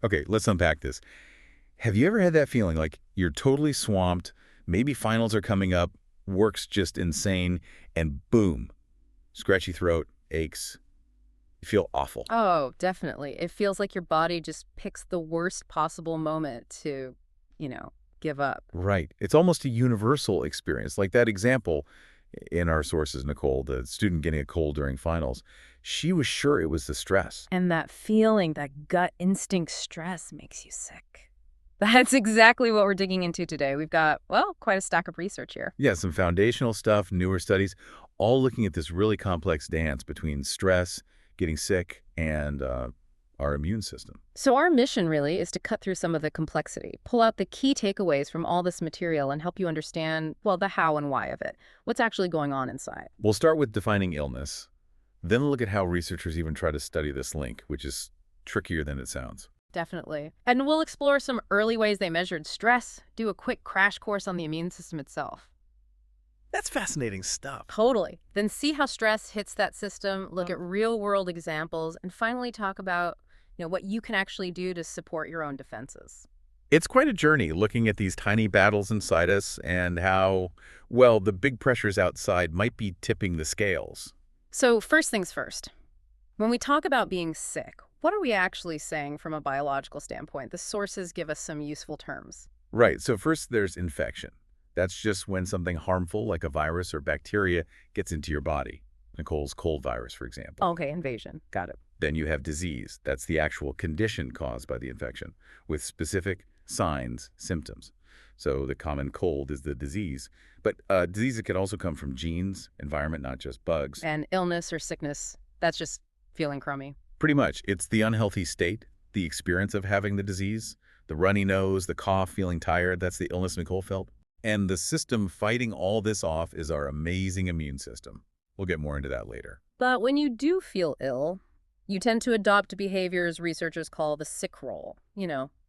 Okay, let's unpack this. Have you ever had that feeling like you're totally swamped, maybe finals are coming up, work's just insane, and boom, scratchy throat, aches, you feel awful? Oh, definitely. It feels like your body just picks the worst possible moment to, you know, give up. Right. It's almost a universal experience. Like that example in our sources, Nicole, the student getting a cold during finals, she was sure it was the stress. And that feeling, that gut instinct stress makes you sick. That's exactly what we're digging into today. We've got, well, quite a stack of research here. Yeah, some foundational stuff, newer studies, all looking at this really complex dance between stress, getting sick, and our immune system. So our mission really is to cut through some of the complexity, pull out the key takeaways from all this material and help you understand, well, the how and why of it. What's actually going on inside. We'll start with defining illness, then look at how researchers even try to study this link, which is trickier than it sounds. Definitely. And we'll explore some early ways they measured stress, do a quick crash course on the immune system itself. That's fascinating stuff. Totally. Then see how stress hits that system, look at real-world examples, and finally talk about, what you can actually do to support your own defenses. It's quite a journey looking at these tiny battles inside us and how, well, the big pressures outside might be tipping the scales. So first things first. When we talk about being sick, what are we actually saying from a biological standpoint? The sources give us some useful terms. Right, so first there's infection. That's just when something harmful like a virus or bacteria gets into your body. Nicole's cold virus, for example. Okay, invasion. Got it. Then you have disease. That's the actual condition caused by the infection, with specific signs, symptoms. So the common cold is the disease. But disease can also come from genes, environment, not just bugs. And illness or sickness, that's just feeling crummy. Pretty much. It's the unhealthy state, the experience of having the disease, the runny nose, the cough, feeling tired. That's the illness Nicole felt. And the system fighting all this off is our amazing immune system. We'll get more into that later. But when you do feel ill, you tend to adopt behaviors researchers call the sick role.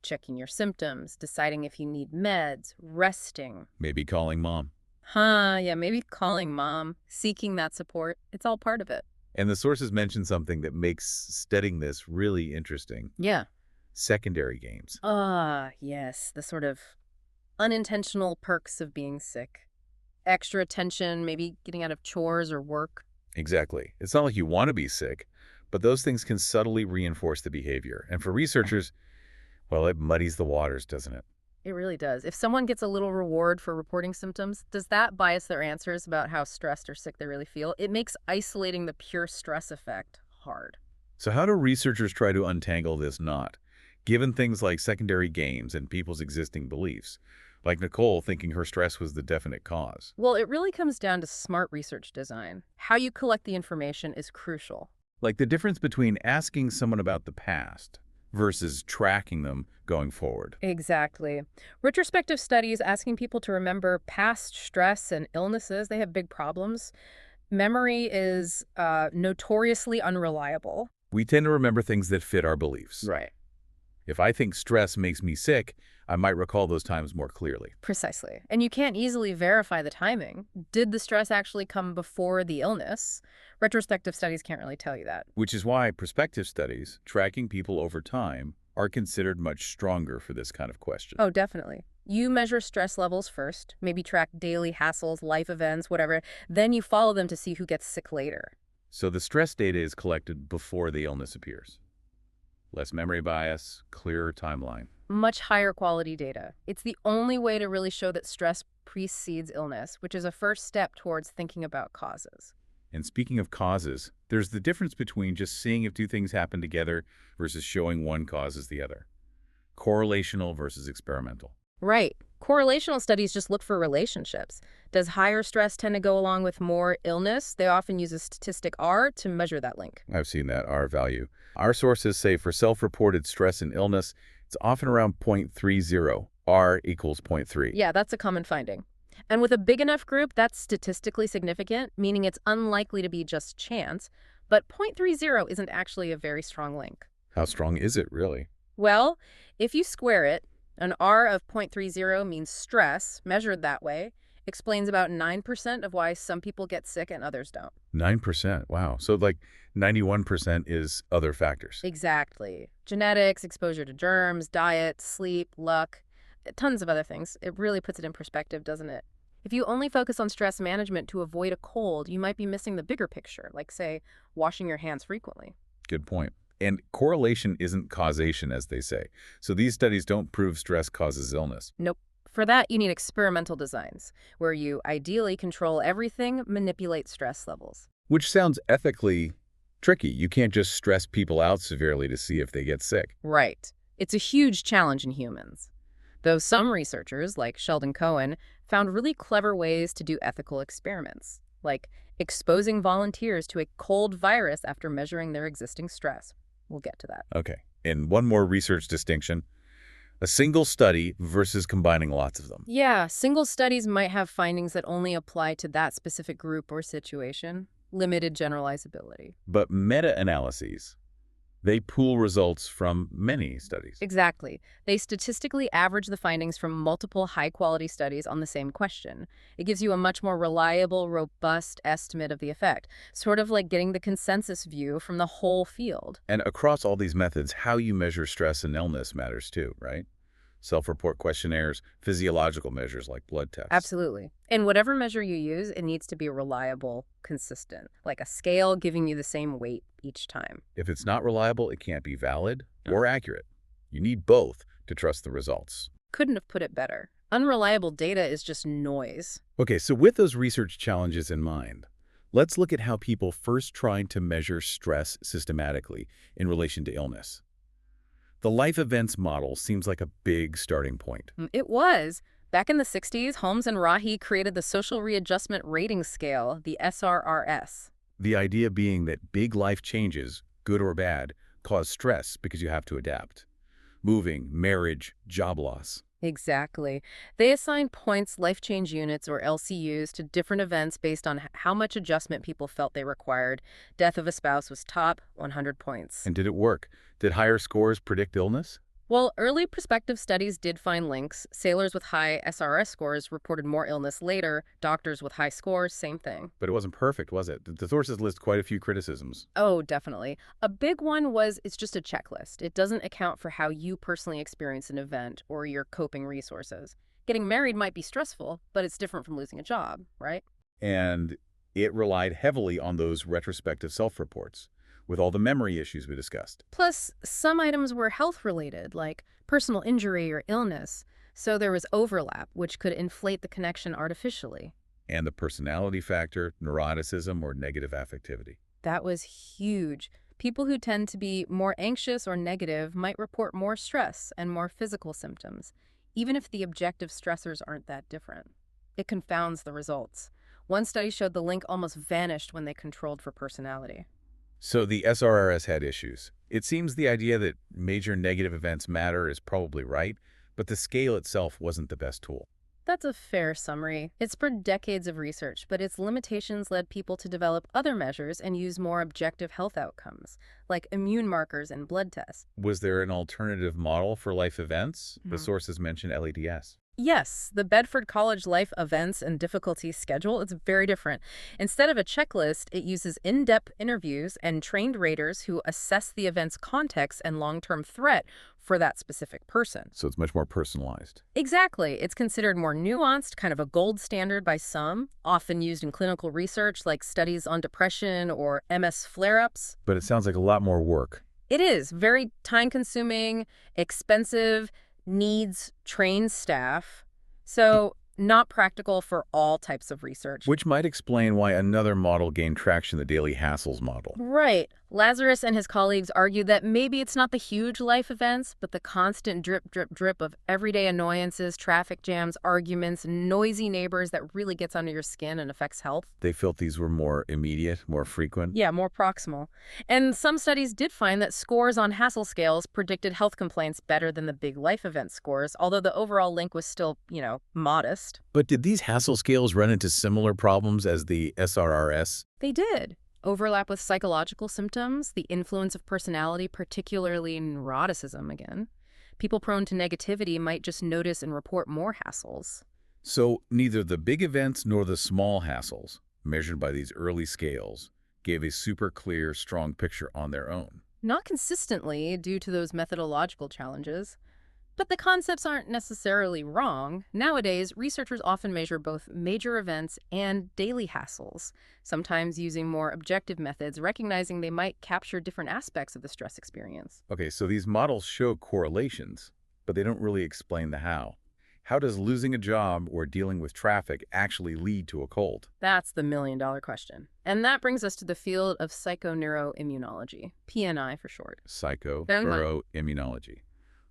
Checking your symptoms, deciding if you need meds, resting. Maybe calling mom. Yeah, maybe calling mom, seeking that support. It's all part of it. And the sources mention something that makes studying this really interesting. Yeah. Secondary games. Yes, the sort of unintentional perks of being sick. Extra attention, maybe getting out of chores or work. Exactly. It's not like you want to be sick, but those things can subtly reinforce the behavior. And for researchers, well, it muddies the waters, doesn't it? It really does. If someone gets a little reward for reporting symptoms, does that bias their answers about how stressed or sick they really feel? It makes isolating the pure stress effect hard. So how do researchers try to untangle this knot, given things like secondary games and people's existing beliefs? Like Nicole thinking her stress was the definite cause. Well, it really comes down to smart research design. How you collect the information is crucial. Like the difference between asking someone about the past versus tracking them going forward. Exactly. Retrospective studies asking people to remember past stress and illnesses, they have big problems. Memory is notoriously unreliable. We tend to remember things that fit our beliefs. Right. If I think stress makes me sick, I might recall those times more clearly. Precisely. And you can't easily verify the timing. Did the stress actually come before the illness? Retrospective studies can't really tell you that. Which is why prospective studies, tracking people over time, are considered much stronger for this kind of question. Oh, definitely. You measure stress levels first, maybe track daily hassles, life events, whatever. Then you follow them to see who gets sick later. So the stress data is collected before the illness appears. Less memory bias, clearer timeline. Much higher quality data. It's the only way to really show that stress precedes illness, which is a first step towards thinking about causes. And speaking of causes, there's the difference between just seeing if two things happen together versus showing one causes the other. Correlational versus experimental. Right. Correlational studies just look for relationships. Does higher stress tend to go along with more illness? They often use a statistic R to measure that link. I've seen that R value. Our sources say for self-reported stress and illness, it's often around 0.30. R equals 0.3. Yeah, that's a common finding. And with a big enough group, that's statistically significant, meaning it's unlikely to be just chance. But 0.30 isn't actually a very strong link. How strong is it, really? Well, if you square it, an R of 0.30 means stress, measured that way, Explains about 9% of why some people get sick and others don't. 9%. Wow. So like 91% is other factors. Exactly. Genetics, exposure to germs, diet, sleep, luck, tons of other things. It really puts it in perspective, doesn't it? If you only focus on stress management to avoid a cold, you might be missing the bigger picture, like, say, washing your hands frequently. Good point. And correlation isn't causation, as they say. So these studies don't prove stress causes illness. Nope. For that, you need experimental designs, where you ideally control everything, manipulate stress levels. Which sounds ethically tricky. You can't just stress people out severely to see if they get sick. Right. It's a huge challenge in humans. Though some researchers, like Sheldon Cohen, found really clever ways to do ethical experiments, like exposing volunteers to a cold virus after measuring their existing stress. We'll get to that. Okay. And one more research distinction. A single study versus combining lots of them. Yeah, single studies might have findings that only apply to that specific group or situation. Limited generalizability. But meta-analyses, they pool results from many studies. Exactly. They statistically average the findings from multiple high-quality studies on the same question. It gives you a much more reliable, robust estimate of the effect, sort of like getting the consensus view from the whole field. And across all these methods, how you measure stress and illness matters too, right? Self-report questionnaires, physiological measures like blood tests. Absolutely. And whatever measure you use, it needs to be reliable, consistent, like a scale giving you the same weight each time. If it's not reliable, it can't be valid or accurate. You need both to trust the results. Couldn't have put it better. Unreliable data is just noise. Okay, so with those research challenges in mind, let's look at how people first tried to measure stress systematically in relation to illness. The life events model seems like a big starting point. It was. Back in the 60s, Holmes and Rahi created the Social Readjustment Rating Scale, the SRRS. The idea being that big life changes, good or bad, cause stress because you have to adapt. Moving, marriage, job loss. Exactly. They assigned points, life change units, or LCUs, to different events based on how much adjustment people felt they required. Death of a spouse was top, 100 points. And did it work? Did higher scores predict illness? Well, early prospective studies did find links. Sailors with high SRS scores reported more illness later. Doctors with high scores, same thing. But it wasn't perfect, was it? The sources list quite a few criticisms. Oh, definitely. A big one was it's just a checklist. It doesn't account for how you personally experience an event or your coping resources. Getting married might be stressful, but it's different from losing a job, right? And it relied heavily on those retrospective self-reports, with all the memory issues we discussed. Plus, some items were health-related, like personal injury or illness, so there was overlap, which could inflate the connection artificially. And the personality factor, neuroticism, or negative affectivity. That was huge. People who tend to be more anxious or negative might report more stress and more physical symptoms, even if the objective stressors aren't that different. It confounds the results. One study showed the link almost vanished when they controlled for personality. So the SRRS had issues. It seems the idea that major negative events matter is probably right, but the scale itself wasn't the best tool. That's a fair summary. It spurred decades of research, but its limitations led people to develop other measures and use more objective health outcomes, like immune markers and blood tests. Was there an alternative model for life events? The sources mention LEDS. Yes, the Bedford College Life Events and Difficulty Schedule is very different. Instead of a checklist, it uses in-depth interviews and trained raters who assess the event's context and long-term threat for that specific person. So it's much more personalized. Exactly. It's considered more nuanced, kind of a gold standard by some, often used in clinical research like studies on depression or MS flare-ups. But it sounds like a lot more work. It is very time-consuming, expensive, needs trained staff, so not practical for all types of research. Which might explain why another model gained traction, the daily hassles model. Right. Lazarus and his colleagues argued that maybe it's not the huge life events, but the constant drip, drip, drip of everyday annoyances, traffic jams, arguments, noisy neighbors that really gets under your skin and affects health. They felt these were more immediate, more frequent. Yeah, more proximal. And some studies did find that scores on hassle scales predicted health complaints better than the big life event scores, although the overall link was still, modest. But did these hassle scales run into similar problems as the SRRS? They did. Overlap with psychological symptoms, the influence of personality, particularly neuroticism again. People prone to negativity might just notice and report more hassles. So neither the big events nor the small hassles, measured by these early scales, gave a super clear, strong picture on their own. Not consistently due to those methodological challenges. But the concepts aren't necessarily wrong. Nowadays, researchers often measure both major events and daily hassles, sometimes using more objective methods, recognizing they might capture different aspects of the stress experience. Okay, so these models show correlations, but they don't really explain the how. How does losing a job or dealing with traffic actually lead to a cold? That's the million-dollar question. And that brings us to the field of psychoneuroimmunology, PNI for short. Psychoneuroimmunology.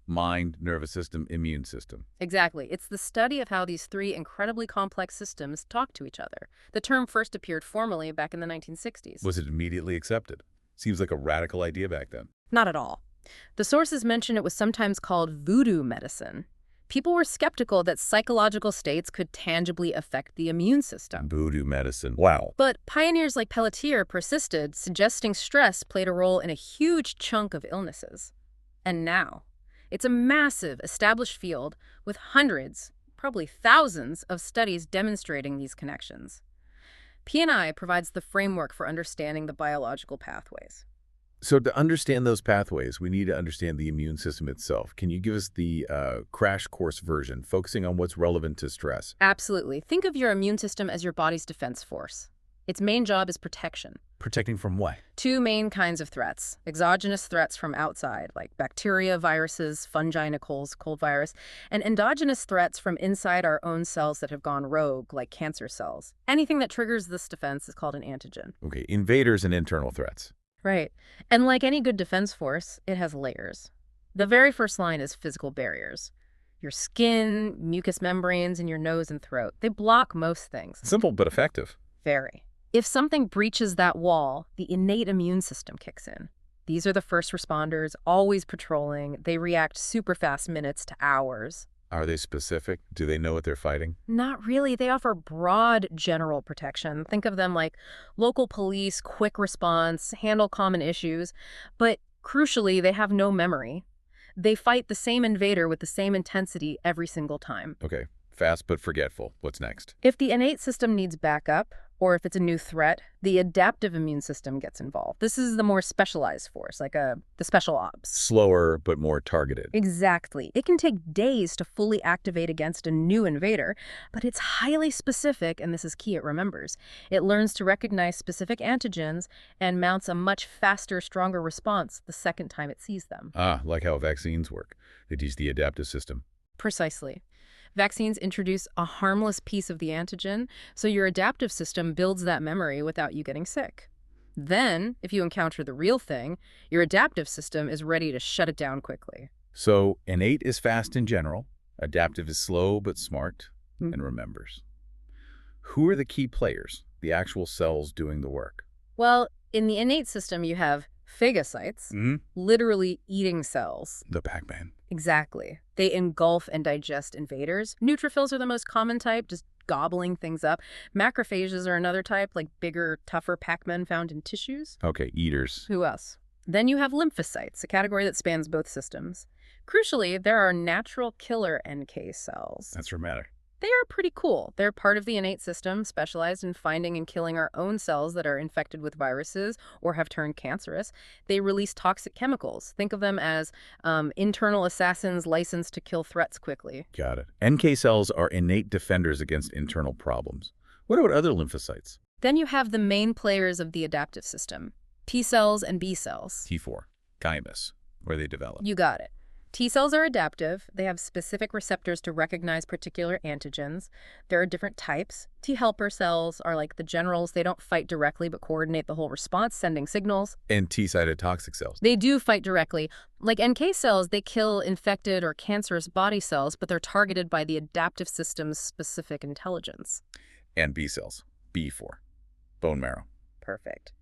Mind, nervous system, immune system. Exactly. It's the study of how these three incredibly complex systems talk to each other. The term first appeared formally back in the 1960s. Was it immediately accepted? Seems like a radical idea back then. Not at all. The sources mention it was sometimes called voodoo medicine. People were skeptical that psychological states could tangibly affect the immune system. Voodoo medicine. Wow. But pioneers like Pelletier persisted, suggesting stress played a role in a huge chunk of illnesses. And now, it's a massive, established field with hundreds, probably thousands, of studies demonstrating these connections. PNI provides the framework for understanding the biological pathways. So to understand those pathways, we need to understand the immune system itself. Can you give us the crash course version, focusing on what's relevant to stress? Absolutely. Think of your immune system as your body's defense force. Its main job is protection. Protecting from what? Two main kinds of threats. Exogenous threats from outside, like bacteria, viruses, fungi, Nicole's cold virus, and endogenous threats from inside our own cells that have gone rogue, like cancer cells. Anything that triggers this defense is called an antigen. Okay, invaders and internal threats. Right. And like any good defense force, it has layers. The very first line is physical barriers. Your skin, mucous membranes in your nose and throat. They block most things. Simple but effective. Very. If something breaches that wall, the innate immune system kicks in. These are the first responders, always patrolling. They react super fast, minutes to hours. Are they specific? Do they know what they're fighting? Not really. They offer broad general protection. Think of them like local police, quick response, handle common issues. But crucially, they have no memory. They fight the same invader with the same intensity every single time. Okay, fast but forgetful. What's next? If the innate system needs backup, or if it's a new threat, the adaptive immune system gets involved. This is the more specialized force, like the special ops. Slower but more targeted. Exactly. It can take days to fully activate against a new invader, but it's highly specific, and this is key, it remembers. It learns to recognize specific antigens and mounts a much faster, stronger response the second time it sees them. Ah, like how vaccines work. They teach the adaptive system. Precisely. Vaccines introduce a harmless piece of the antigen, so your adaptive system builds that memory without you getting sick. Then, if you encounter the real thing, your adaptive system is ready to shut it down quickly. So innate is fast in general, adaptive is slow but smart, and remembers. Who are the key players, the actual cells doing the work? Well, in the innate system, you have phagocytes, literally eating cells. The Pac-Man. Exactly. They engulf and digest invaders. Neutrophils are the most common type, just gobbling things up. Macrophages are another type, like bigger, tougher Pac-Men found in tissues. Okay, eaters. Who else? Then you have lymphocytes, a category that spans both systems. Crucially, there are natural killer NK cells. That's dramatic. They are pretty cool. They're part of the innate system, specialized in finding and killing our own cells that are infected with viruses or have turned cancerous. They release toxic chemicals. Think of them as internal assassins licensed to kill threats quickly. Got it. NK cells are innate defenders against internal problems. What about other lymphocytes? Then you have the main players of the adaptive system, T cells and B cells. T4, thymus, where they develop. You got it. T cells are adaptive. They have specific receptors to recognize particular antigens. There are different types. T helper cells are like the generals. They don't fight directly but coordinate the whole response, sending signals. And T-cytotoxic cells. They do fight directly. Like NK cells, they kill infected or cancerous body cells, but they're targeted by the adaptive system's specific intelligence. And B cells, B4, bone marrow. Perfect.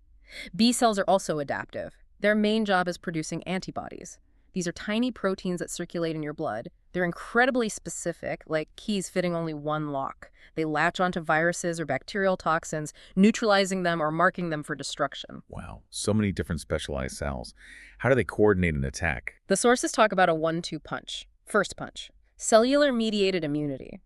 B cells are also adaptive. Their main job is producing antibodies. These are tiny proteins that circulate in your blood. They're incredibly specific, like keys fitting only one lock. They latch onto viruses or bacterial toxins, neutralizing them or marking them for destruction. Wow, so many different specialized cells. How do they coordinate an attack? The sources talk about a 1-2 punch. First punch, cellular-mediated immunity.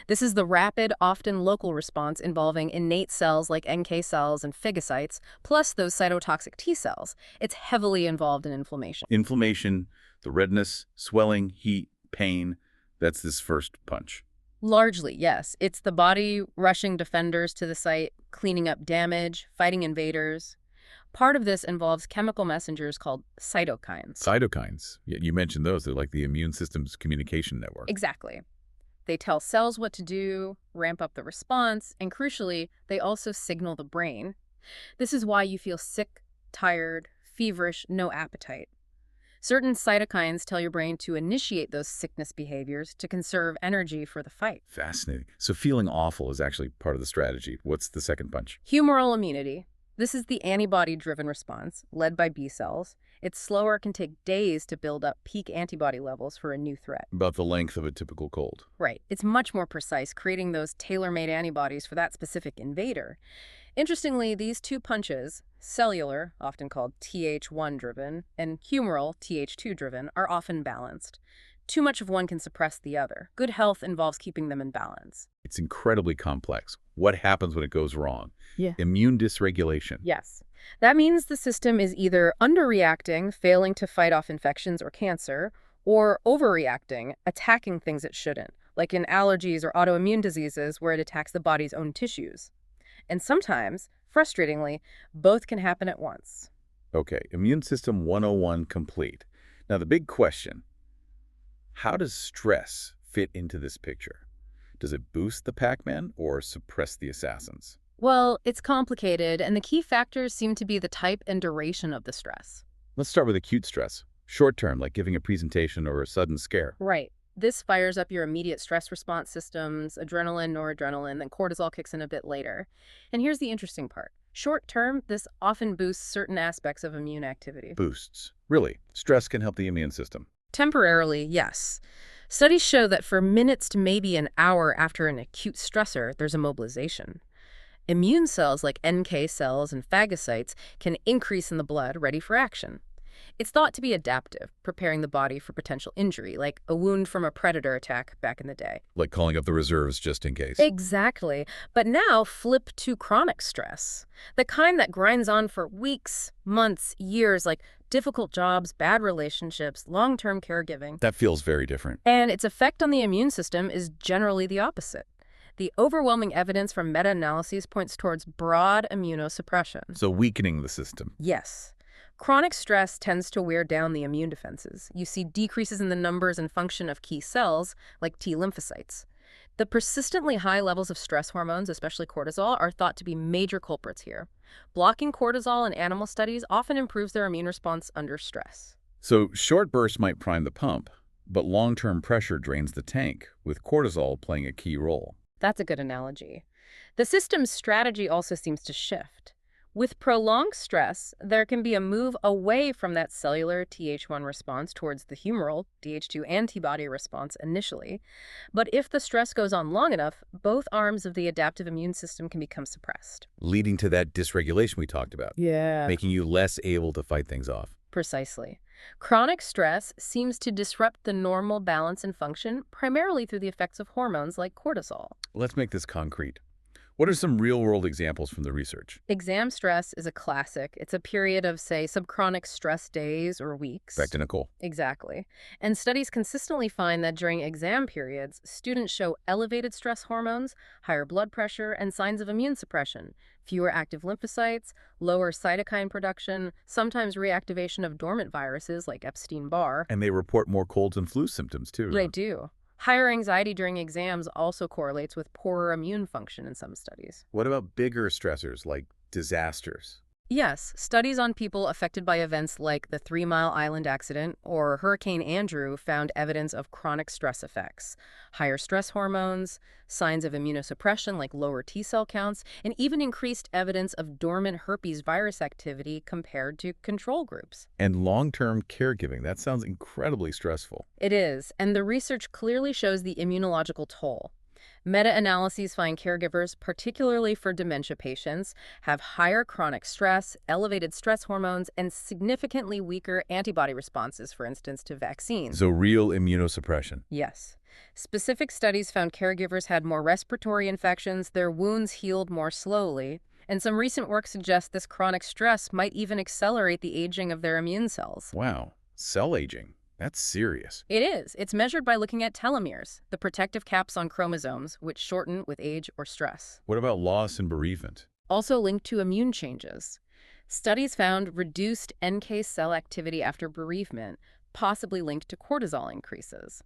This is the rapid, often local response involving innate cells like NK cells and phagocytes, plus those cytotoxic T cells. It's heavily involved in inflammation. Inflammation, the redness, swelling, heat, pain, that's this first punch. Largely, yes. It's the body rushing defenders to the site, cleaning up damage, fighting invaders. Part of this involves chemical messengers called cytokines. Cytokines, you mentioned those. They're like the immune system's communication network. Exactly. They tell cells what to do, ramp up the response, and crucially, they also signal the brain. This is why you feel sick, tired, feverish, no appetite. Certain cytokines tell your brain to initiate those sickness behaviors to conserve energy for the fight. Fascinating. So feeling awful is actually part of the strategy. What's the second punch? Humoral immunity. This is the antibody-driven response, led by B cells. It's slower, can take days to build up peak antibody levels for a new threat. About the length of a typical cold. Right. It's much more precise, creating those tailor-made antibodies for that specific invader. Interestingly, these two punches, cellular, often called Th1-driven, and humoral, Th2-driven, are often balanced. Too much of one can suppress the other. Good health involves keeping them in balance. It's incredibly complex. What happens when it goes wrong? Yeah. Immune dysregulation. Yes. That means the system is either underreacting, failing to fight off infections or cancer, or overreacting, attacking things it shouldn't, like in allergies or autoimmune diseases where it attacks the body's own tissues. And sometimes, frustratingly, both can happen at once. Okay, Immune System 101 complete. Now the big question, how does stress fit into this picture? Does it boost the Pac-Man or suppress the assassins? Well, it's complicated, and the key factors seem to be the type and duration of the stress. Let's start with acute stress. Short term, like giving a presentation or a sudden scare. Right. This fires up your immediate stress response systems, adrenaline, noradrenaline, then cortisol kicks in a bit later. And here's the interesting part. Short term, this often boosts certain aspects of immune activity. Boosts. Really, stress can help the immune system. Temporarily, yes. Studies show that for minutes to maybe an hour after an acute stressor, there's a mobilization. Immune cells like NK cells and phagocytes can increase in the blood, ready for action. It's thought to be adaptive, preparing the body for potential injury, like a wound from a predator attack back in the day. Like calling up the reserves just in case. Exactly. But now flip to chronic stress, the kind that grinds on for weeks, months, years, like difficult jobs, bad relationships, long-term caregiving. That feels very different. And its effect on the immune system is generally the opposite. The overwhelming evidence from meta-analyses points towards broad immunosuppression. So weakening the system. Yes. Chronic stress tends to wear down the immune defenses. You see decreases in the numbers and function of key cells, like T lymphocytes. The persistently high levels of stress hormones, especially cortisol, are thought to be major culprits here. Blocking cortisol in animal studies often improves their immune response under stress. So short bursts might prime the pump, but long-term pressure drains the tank, with cortisol playing a key role. That's a good analogy. The system's strategy also seems to shift. With prolonged stress, there can be a move away from that cellular Th1 response towards the humoral Th2 antibody response initially. But if the stress goes on long enough, both arms of the adaptive immune system can become suppressed. Leading to that dysregulation we talked about. Yeah. Making you less able to fight things off. Precisely. Chronic stress seems to disrupt the normal balance and function, primarily through the effects of hormones like cortisol. Let's make this concrete. What are some real-world examples from the research? Exam stress is a classic. It's a period of, say, subchronic stress days or weeks. Back to Nicole. Exactly. And studies consistently find that during exam periods, students show elevated stress hormones, higher blood pressure, and signs of immune suppression, fewer active lymphocytes, lower cytokine production, sometimes reactivation of dormant viruses like Epstein-Barr. And they report more colds and flu symptoms, too. They do. Higher anxiety during exams also correlates with poorer immune function in some studies. What about bigger stressors like disasters? Yes, studies on people affected by events like the 3 Mile Island accident or Hurricane Andrew found evidence of chronic stress effects, higher stress hormones, signs of immunosuppression like lower T-cell counts, and even increased evidence of dormant herpes virus activity compared to control groups. And long-term caregiving. That sounds incredibly stressful. It is, and the research clearly shows the immunological toll. Meta-analyses find caregivers, particularly for dementia patients, have higher chronic stress, elevated stress hormones, and significantly weaker antibody responses, for instance, to vaccines. So real immunosuppression. Yes. Specific studies found caregivers had more respiratory infections, their wounds healed more slowly, and some recent work suggests this chronic stress might even accelerate the aging of their immune cells. Wow, cell aging. That's serious. It is. It's measured by looking at telomeres, the protective caps on chromosomes, which shorten with age or stress. What about loss and bereavement? Also linked to immune changes. Studies found reduced NK cell activity after bereavement, possibly linked to cortisol increases.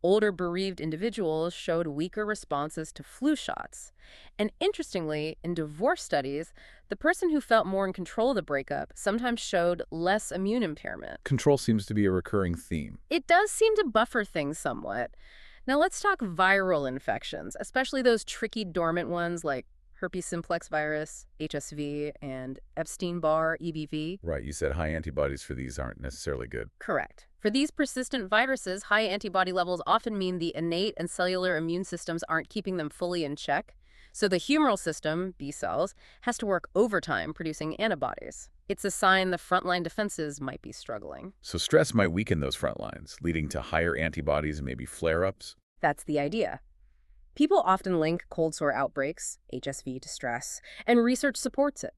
Older bereaved individuals showed weaker responses to flu shots. And interestingly, in divorce studies, the person who felt more in control of the breakup sometimes showed less immune impairment. Control seems to be a recurring theme. It does seem to buffer things somewhat. Now let's talk viral infections, especially those tricky dormant ones like herpes simplex virus, HSV, and Epstein-Barr, EBV. Right, you said high antibodies for these aren't necessarily good. Correct. For these persistent viruses, high antibody levels often mean the innate and cellular immune systems aren't keeping them fully in check. So the humoral system, B cells, has to work overtime producing antibodies. It's a sign the frontline defenses might be struggling. So stress might weaken those front lines, leading to higher antibodies and maybe flare-ups. That's the idea. People often link cold sore outbreaks, HSV, to stress, and research supports it.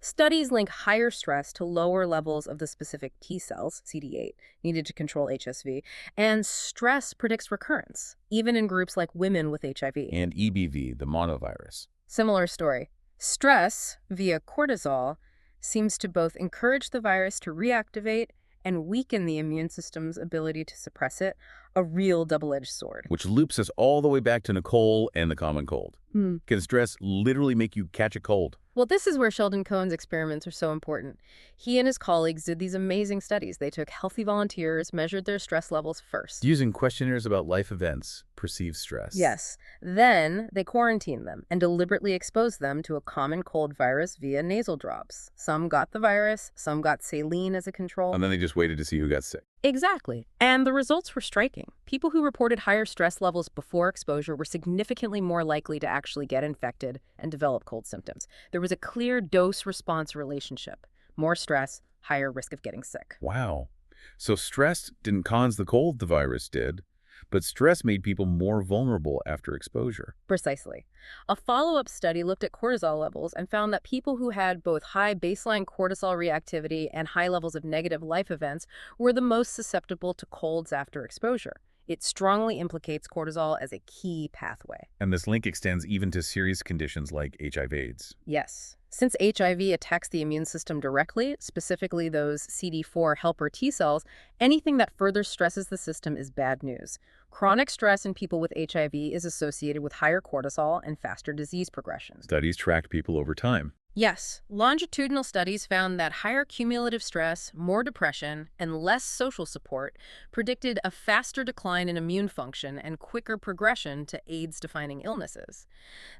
Studies link higher stress to lower levels of the specific T cells, CD8, needed to control HSV, and stress predicts recurrence, even in groups like women with HIV. And EBV, the monovirus. Similar story. Stress, via cortisol, seems to both encourage the virus to reactivate and weaken the immune system's ability to suppress it, a real double-edged sword. Which loops us all the way back to Nicole and the common cold. Can stress literally make you catch a cold? Well, this is where Sheldon Cohen's experiments are so important. He and his colleagues did these amazing studies. They took healthy volunteers, measured their stress levels first. Using questionnaires about life events, perceived stress. Yes. Then they quarantined them and deliberately exposed them to a common cold virus via nasal drops. Some got the virus, some got saline as a control. And then they just waited to see who got sick. Exactly. And the results were striking. People who reported higher stress levels before exposure were significantly more likely to actually get infected and develop cold symptoms. There was a clear dose-response relationship. More stress, higher risk of getting sick. Wow. So stress didn't cause the cold, the virus did, but stress made people more vulnerable after exposure. Precisely. A follow-up study looked at cortisol levels and found that people who had both high baseline cortisol reactivity and high levels of negative life events were the most susceptible to colds after exposure. It strongly implicates cortisol as a key pathway. And this link extends even to serious conditions like HIV/AIDS. Yes. Since HIV attacks the immune system directly, specifically those CD4 helper T cells, anything that further stresses the system is bad news. Chronic stress in people with HIV is associated with higher cortisol and faster disease progression. Studies tracked people over time. Yes, longitudinal studies found that higher cumulative stress, more depression, and less social support predicted a faster decline in immune function and quicker progression to AIDS-defining illnesses.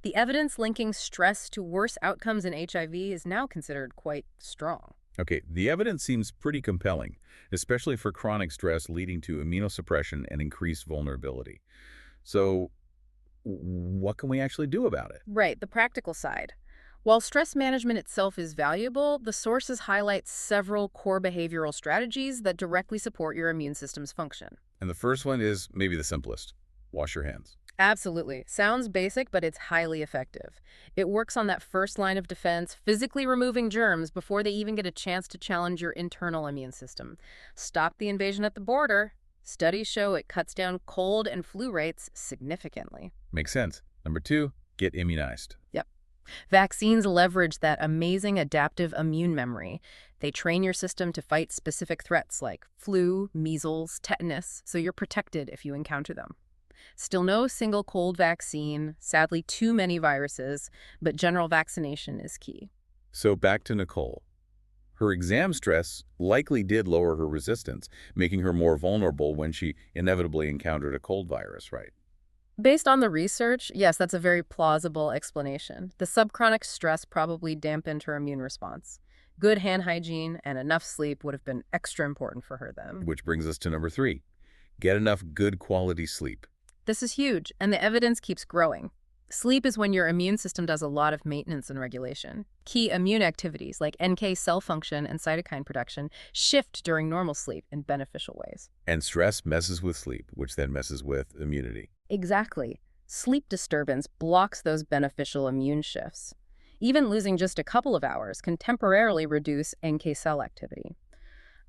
The evidence linking stress to worse outcomes in HIV is now considered quite strong. Okay, the evidence seems pretty compelling, especially for chronic stress leading to immunosuppression and increased vulnerability. So, what can we actually do about it? Right, the practical side. While stress management itself is valuable, the sources highlight several core behavioral strategies that directly support your immune system's function. And the first one is maybe the simplest. Wash your hands. Absolutely. Sounds basic, but it's highly effective. It works on that first line of defense, physically removing germs before they even get a chance to challenge your internal immune system. Stop the invasion at the border. Studies show it cuts down cold and flu rates significantly. Makes sense. Number 2, get immunized. Yep. Vaccines leverage that amazing adaptive immune memory. They train your system to fight specific threats like flu, measles, tetanus, so you're protected if you encounter them. Still no single cold vaccine, sadly too many viruses, but general vaccination is key. So back to Nicole. Her exam stress likely did lower her resistance, making her more vulnerable when she inevitably encountered a cold virus, right? Based on the research, yes, that's a very plausible explanation. The subchronic stress probably dampened her immune response. Good hand hygiene and enough sleep would have been extra important for her then. Which brings us to number 3. Get enough good quality sleep. This is huge, and the evidence keeps growing. Sleep is when your immune system does a lot of maintenance and regulation. Key immune activities like NK cell function and cytokine production shift during normal sleep in beneficial ways. And stress messes with sleep, which then messes with immunity. Exactly. Sleep disturbance blocks those beneficial immune shifts. Even losing just a couple of hours can temporarily reduce NK cell activity.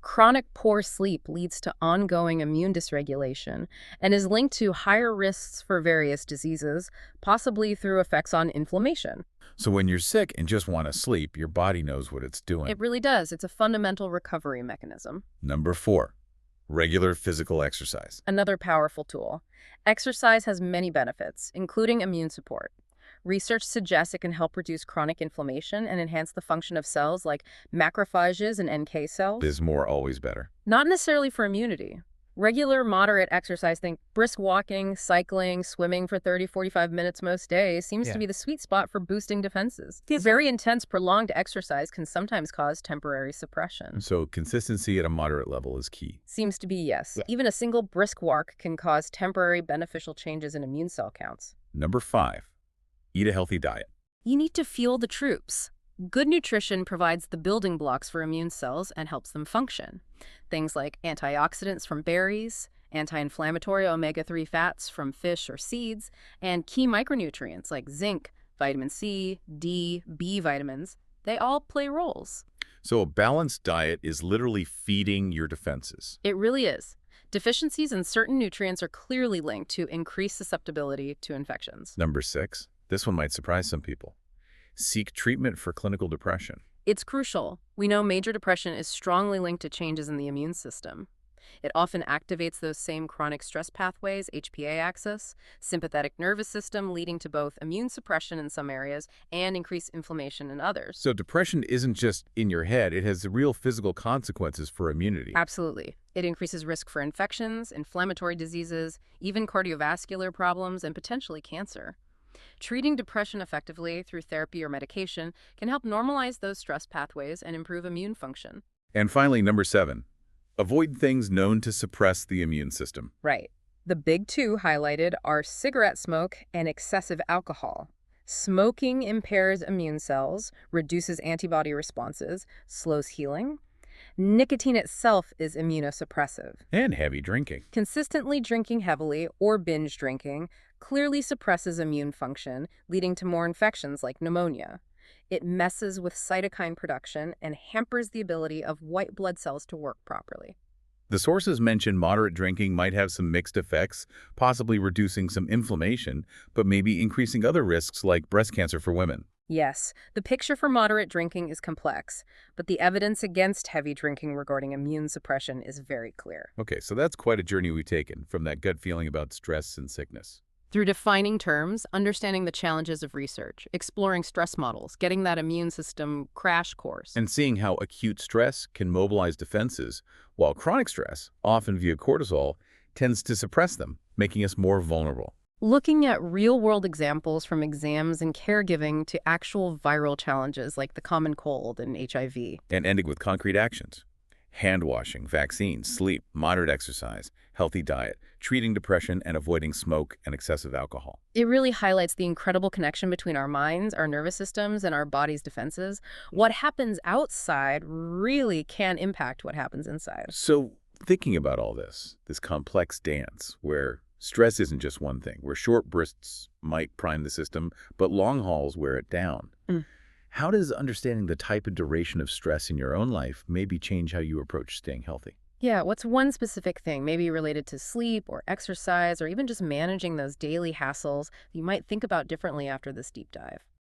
Chronic poor sleep leads to ongoing immune dysregulation and is linked to higher risks for various diseases, possibly through effects on inflammation. So when you're sick and just want to sleep, your body knows what it's doing. It really does. It's a fundamental recovery mechanism. Number 4, regular physical exercise. Another powerful tool. Exercise has many benefits, including immune support. Research suggests it can help reduce chronic inflammation and enhance the function of cells like macrophages and NK cells. Is more always better? Not necessarily for immunity. Regular, moderate exercise, think brisk walking, cycling, swimming for 30-45 minutes most days, seems to be the sweet spot for boosting defenses. Very intense, prolonged exercise can sometimes cause temporary suppression. So consistency at a moderate level is key. Seems to be yes. Even a single brisk walk can cause temporary beneficial changes in immune cell counts. Number 5, eat a healthy diet. You need to fuel the troops. Good nutrition provides the building blocks for immune cells and helps them function. Things like antioxidants from berries, anti-inflammatory omega-3 fats from fish or seeds, and key micronutrients like zinc, vitamin C, D, B vitamins, they all play roles. So a balanced diet is literally feeding your defenses. It really is. Deficiencies in certain nutrients are clearly linked to increased susceptibility to infections. Number 6, this one might surprise some people. Seek treatment for clinical depression. It's crucial. We know major depression is strongly linked to changes in the immune system. It often activates those same chronic stress pathways, HPA axis, sympathetic nervous system, leading to both immune suppression in some areas and increased inflammation in others. So depression isn't just in your head, it has real physical consequences for immunity. Absolutely. It increases risk for infections, inflammatory diseases, even cardiovascular problems, and potentially cancer. Treating depression effectively through therapy or medication can help normalize those stress pathways and improve immune function. And finally, number 7, avoid things known to suppress the immune system. Right. The big two highlighted are cigarette smoke and excessive alcohol. Smoking impairs immune cells, reduces antibody responses, slows healing. Nicotine itself is immunosuppressive. And heavy drinking. Consistently drinking heavily or binge drinking clearly suppresses immune function, leading to more infections like pneumonia. It messes with cytokine production and hampers the ability of white blood cells to work properly. The sources mention moderate drinking might have some mixed effects, possibly reducing some inflammation, but maybe increasing other risks like breast cancer for women. Yes, the picture for moderate drinking is complex, but the evidence against heavy drinking regarding immune suppression is very clear. Okay, so that's quite a journey we've taken from that gut feeling about stress and sickness. Through defining terms, understanding the challenges of research, exploring stress models, getting that immune system crash course. And seeing how acute stress can mobilize defenses, while chronic stress, often via cortisol, tends to suppress them, making us more vulnerable. Looking at real-world examples from exams and caregiving to actual viral challenges like the common cold and HIV. And ending with concrete actions. Hand washing, vaccines, sleep, moderate exercise, healthy diet, treating depression, and avoiding smoke and excessive alcohol. It really highlights the incredible connection between our minds, our nervous systems, and our body's defenses. What happens outside really can impact what happens inside. So thinking about all this complex dance where stress isn't just one thing, where short bursts might prime the system, but long hauls wear it down. How does understanding the type and duration of stress in your own life maybe change how you approach staying healthy? Yeah, what's one specific thing, maybe related to sleep or exercise or even just managing those daily hassles, you might think about differently after this deep dive?